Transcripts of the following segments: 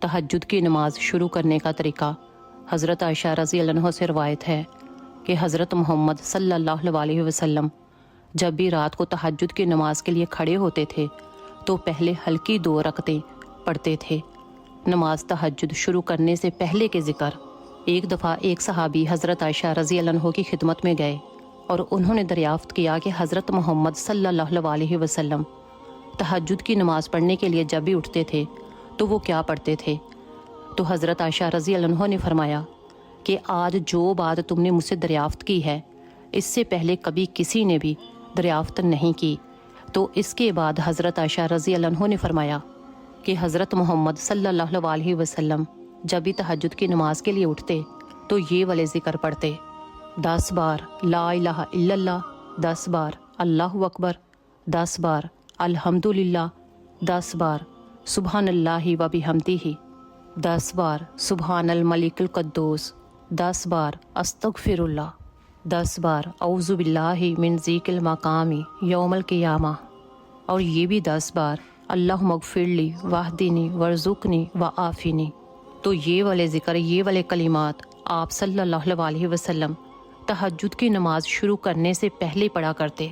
تہجد کی نماز شروع کرنے کا طریقہ۔ حضرت عائشہ رضی اللہ عنہ سے روایت ہے کہ حضرت محمد صلی اللہ علیہ وسلم جب بھی رات کو تہجد کی نماز کے لیے کھڑے ہوتے تھے تو پہلے ہلکی 2 رکعتیں پڑھتے تھے۔ نماز تہجد شروع کرنے سے پہلے کے ذکر۔ ایک دفعہ ایک صحابی حضرت عائشہ رضی اللہ عنہ کی خدمت میں گئے اور انہوں نے دریافت کیا کہ حضرت محمد صلی اللہ علیہ وسلم تہجد کی نماز پڑھنے کے لیے جب بھی اٹھتے تھے تو وہ کیا پڑھتے تھے؟ تو حضرت عائشہ رضی اللہ عنہ نے فرمایا کہ آج جو بات تم نے مجھ سے دریافت کی ہے اس سے پہلے کبھی کسی نے بھی دریافت نہیں کی۔ تو اس کے بعد حضرت عائشہ رضی اللہ عنہ نے فرمایا کہ حضرت محمد صلی اللہ علیہ وسلم جب بھی تہجد کی نماز کے لیے اٹھتے تو یہ والے ذکر پڑھتے: 10 بار لا الہ الا اللہ، 10 بار اللہ اکبر، 10 بار الحمدللہ، 10 بار سبحان اللہ و بحمدہ، 10 بار سبحان الملک القدوس، 10 بار استغفر اللہ، 10 بار اعوذ باللہ من ضیق المقام یوم القیامہ، اور یہ بھی 10 بار اللہم اغفر لی واہدنی وارزقنی وعافنی۔ تو یہ والے ذکر، یہ والے کلمات آپ صلی اللہ علیہ وسلم تہجد کی نماز شروع کرنے سے پہلے پڑھا کرتے۔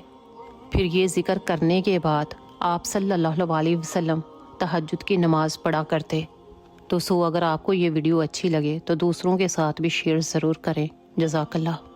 پھر یہ ذکر کرنے کے بعد آپ صلی اللہ علیہ وسلم تہجد کی نماز پڑھا کرتے۔ تو اگر آپ کو یہ ویڈیو اچھی لگے تو دوسروں کے ساتھ بھی شیئر ضرور کریں۔ جزاک اللہ۔